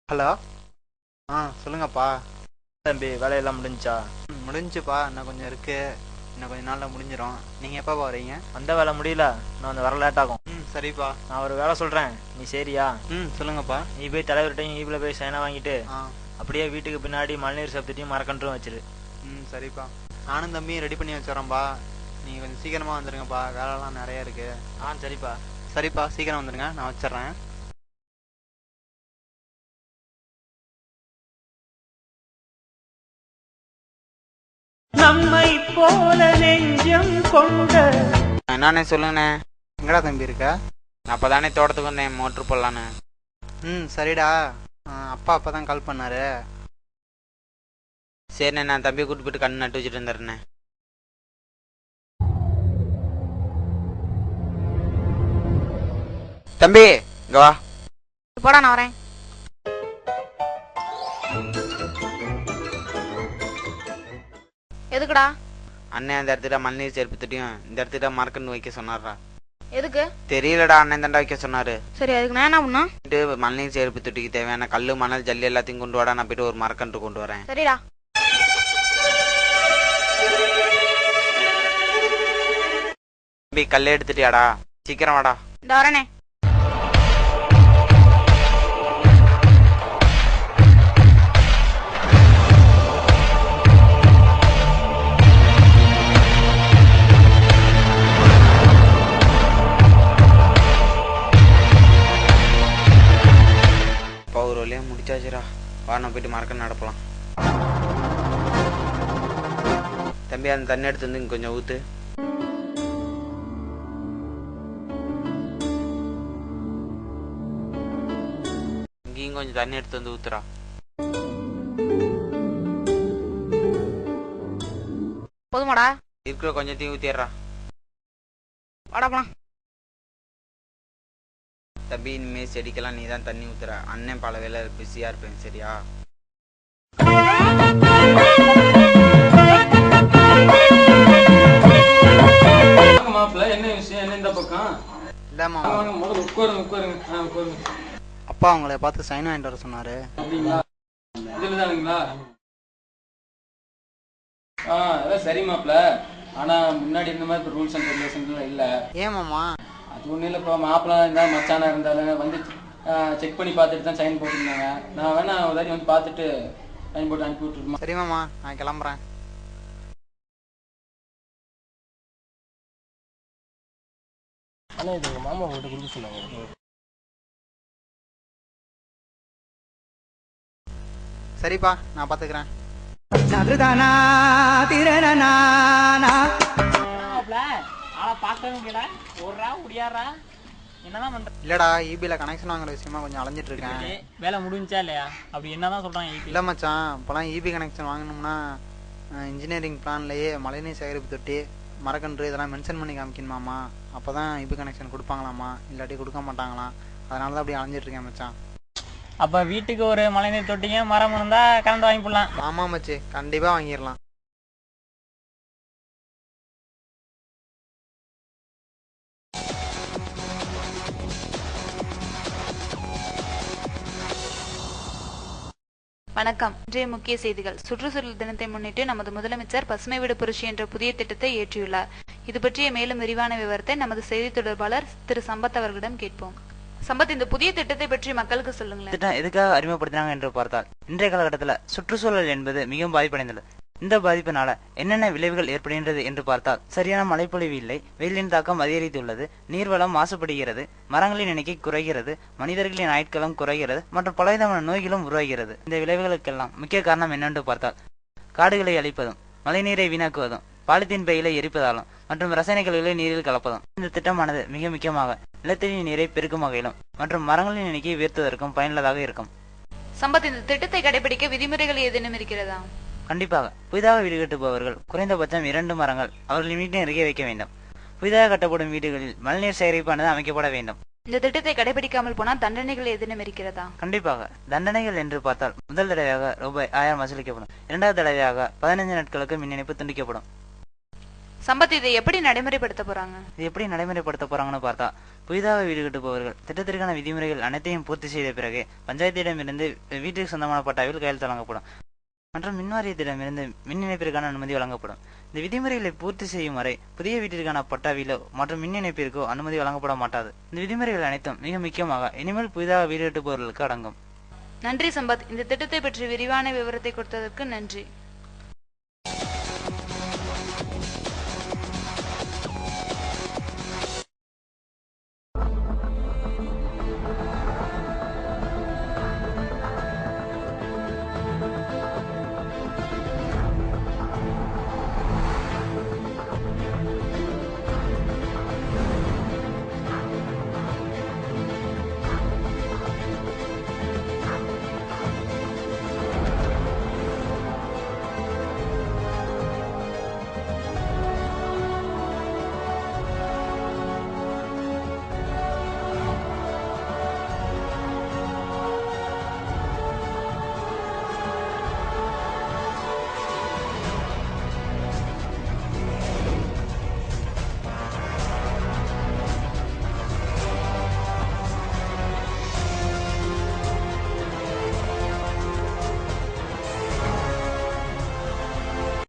Hello. சொல்லுங்கப்பா. தம்பி வேலையெல்லாம் முடிஞ்சா? முடிஞ்சுப்பா, இன்னும் கொஞ்சம் இருக்கு. இன்னும் கொஞ்ச நாள்ல முடிஞ்சிடும். நீங்க எப்போ வரீங்க? அந்த வேலை முடியல, நான் வந்து வர லேட் ஆகும். சரிப்பா. நான் ஒரு வேலை சொல்றேன், நீ சரியா? சொல்லுங்கப்பா. நீ போய் தலைவர்கிட்டையும் ஈபில போய் சைனா வாங்கிட்டு ஆ அப்படியே வீட்டுக்கு பின்னாடி மழைநீர் சப்தத்தையும் மரக்கன்றும் வச்சிரு. சரிப்பா. நானும் தம்பியும் ரெடி பண்ணி வச்சுறோம்பா. நீங்க கொஞ்சம் சீக்கிரமா வந்துருங்கப்பா, வேலைலாம் நிறைய இருக்கு. சரிப்பா. சரிப்பா, சீக்கிரம் வந்துருங்க, நான் வச்சிடுறேன். நம்மை போல நெஞ்சம் கொண்ட என்னண்ணே சொல்லுங்கண்ணே. எங்கடா தம்பி இருக்க? நான் அப்போதானே தோட்டத்துக்கு வந்தேன் மோட்ரு போடலான்னு. சரிடா. அப்பா அப்பதான் கால் பண்ணாரு. சரிண்ணே, நான் தம்பியை கூட்டு போயிட்டு கண்ணு நட்டு வச்சுட்டு வந்துடுறேண்ணே. தம்பி இங்க வா. போடா, நான் வரேன். எதுக்குடா? அண்ணன் அந்த இடத்துல மண்ணீர் சேர்ப்பு தொட்டியும் இந்த இடத்துல மரக்கன்று வைக்க சொன்னாரா. எதுக்கு தெரியலடா, அண்ணன் தாண்டா வைக்க சொன்னாரு. சரி, அதுக்கு நான் என்ன பண்ணா? மண்ணீர் சேர்ப்பு தொட்டிக்கு தேவையான கல்லு மணல் ஜல்லி எல்லாத்தையும் கொண்டு வாடா, நான் போயிட்டு ஒரு மரக்கன்று கொண்டு வரேன். சரிடா. தம்பி கல்லை எடுத்துட்டியாடா? சீக்கிரம் வாடா. இந்த வரேனே. ஒரு வழியா முடிச்சாச்சுரா. வா, நான் போயிட்டு மரக்கன்று நடப்பலாம். தம்பி அந்த தண்ணி எடுத்து வந்து கொஞ்சம் ஊத்து. இங்கேயும் கொஞ்சம் தண்ணி எடுத்து வந்து ஊத்துறா. போதுமாடா? இருக்கிற கொஞ்சத்தையும் ஊத்திடுறா. வாடா போலாம். தம்பி இனிமே செடிக்கெல்லாம் நீ தான் தண்ணி ஊத்துற. அண்ணன் பல வேலை பிஸியா இருப்பேன், சரியா? என்ன விஷயம்? என்ன இந்த பக்கம்? இல்லம்மா, உட்காருங்க. அப்பா உங்களை பார்த்து சைன் வாங்கிட்டு வர சொன்னாரு. அப்படிங்களா? இதுல தானுங்களா? அதான் சரி மாப்பிள்ள. ஆனா முன்னாடி இந்த மாதிரி ரூல்ஸ் அண்ட் ரெகுலேஷன்லாம் இல்ல. ஏமாம்மா? அது ஒன்றும் இல்லை. இப்போ மாப்பிள்ளை இருந்தால் மச்சானா இருந்தாலும் வந்து செக் பண்ணி பார்த்துட்டு தான் சைன் போட்டுருந்தாங்க. நான் வேணா ஒரு தாட்டி வந்து பார்த்துட்டு சைன் போட்டு அனுப்பி விட்டுருமா? சரிமாம்மா, நான் கிளம்புறேன். ஆனால் இது உங்கள் மாமா உங்கள்கிட்ட கொடுக்க சொன்னாங்க. சரிப்பா, நான் பார்த்துக்கிறேன். இல்லடா, ஈபில கனெக்ஷன் வாங்குற விஷயமா கொஞ்சம் அலைஞ்சிட்டு இருக்கேன். வேலை முடிஞ்சா இல்லையா? அப்படி என்னதான் சொல்றாங்க? இல்லை மச்சான், இப்போலாம் ஈபி கனெக்ஷன் வாங்கணும்னா இன்ஜினியரிங் பிளான்லேயே மழைநீர் சேகரிப்பு தொட்டி மரக்கன்று இதெல்லாம் மென்ஷன் பண்ணி காமிக்கணுமாமா. அப்போ தான் ஈபி கனெக்ஷன் கொடுப்பாங்களாமா, இல்லாட்டி கொடுக்க மாட்டாங்களாம். அதனால தான் அப்படி அலைஞ்சிட்டு இருக்கேன் மச்சான். அப்ப வீட்டுக்கு ஒரு மழைநீர் தொட்டிங்க மரம் இருந்தா கரண்ட் வாங்கி போடலாம். ஆமாம் மச்சி, கண்டிப்பாக வாங்கிடலாம். வணக்கம். இன்றைய முக்கிய செய்திகள். சுற்றுச்சூழல் தினத்தை முன்னிட்டு நமது முதலமைச்சர் பசுமை வீடு புரட்சி என்ற புதிய திட்டத்தை இயற்றியுள்ளார். இது பற்றிய மேலும் விரிவான விவரத்தை நமது செய்தி தொடர்பாளர் திரு சம்பத் அவர்களிடம் கேட்போம். சம்பத், இந்த புதிய திட்டத்தை பற்றி மக்களுக்கு சொல்லுங்களேன். திட்டம் எதுக்காக அறிமுகப்படுத்தினாங்க என்று பார்த்தால், இன்றைய காலகட்டத்தில் சுற்றுச்சூழல் என்பது மிகவும் பாதிப்படைந்துள்ளது. இந்த பாதிப்பினால என்னென்ன விளைவுகள் ஏற்படுகின்றது என்று பார்த்தால், சரியான மழைப்பொழிவு இல்லை, வெயிலின் தாக்கம் அதிகரித்துள்ளது, நீர்வளம் மாசுபடுகிறது, மரங்களின் எண்ணிக்கை குறைகிறது, மனிதர்களின் ஆயுட்காலம் குறைகிறது மற்றும் பலவிதமான நோய்களும் உருவாகிறது. இந்த விளைவுகளுக்கெல்லாம் முக்கிய காரணம் என்னவென்று பார்த்தால், காடுகளை அழிப்பதும், மழைநீரை வீணாக்குவதும், பாலித்தீன் பைகளை எரிப்பதாலும் மற்றும் ரசாயன கழிவுகளை நீரில் கலப்பதும். இந்த திட்டமானது மிக முக்கியமாக நிலத்தடி நீரை பெருக்கும் வகையிலும் மற்றும் மரங்களின் எண்ணிக்கையை உயர்த்துவதற்கும் பயனுள்ளதாக இருக்கும். சம்பத், இந்த திட்டத்தை கடைபிடிக்க விதிமுறைகள் ஏதேனும் இருக்கிறதா? கண்டிப்பாக. புதிதாக வீடு கட்டுபவர்கள் குறைந்தபட்சம் 2 மரங்கள் அவர்களின் வீட்டின் அருகே வைக்க வேண்டும். புதிதாக கட்டப்படும் வீடுகளில் மழைநீர் சேகரிப்பானது அமைக்கப்பட வேண்டும். இந்த திட்டத்தை கடைபிடிக்காமல் போனால் தண்டனைகள் ஏதேனும் இருக்கிறதா? கண்டிப்பாக. தண்டனைகள் என்று பார்த்தால், முதல் தடவையாக ரூபாய் 1000 வசூலிக்கப்படும். 2வது தடவையாக 15 நாட்களுக்கு மின் இணைப்பு துண்டிக்கப்படும். சம்பத், இதை எப்படி நடைமுறைப்படுத்த போறாங்க? இது எப்படி நடைமுறைப்படுத்த போறாங்கன்னு பார்த்தா, புதிதாக வீடு கட்டுபவர்கள் திட்டத்திற்கான விதிமுறைகள் அனைத்தையும் பூர்த்தி செய்த பிறகு பஞ்சாயத்திடமிருந்து வீட்டுக்கு சொந்தமான பட்டாவில் கையெழுத்து வழங்கப்படும் மற்றும் மின்வாரியத்திடமிருந்து மின் இணைப்பிற்கான அனுமதி வழங்கப்படும். இந்த விதிமுறைகளை பூர்த்தி செய்யும் வரை புதிய வீட்டிற்கான பட்டாவிலோ மற்றும் மின் இணைப்பிற்கோ அனுமதி வழங்கப்பட மாட்டாது. இந்த விதிமுறைகள் அனைத்தும் மிக முக்கியமாக இனிமேல் புதிதாக வீடு கட்டுபவர்களுக்கு அடங்கும். நன்றி சம்பத். இந்த திட்டத்தை பற்றி விரிவான விவரத்தை கொடுத்ததற்கு நன்றி.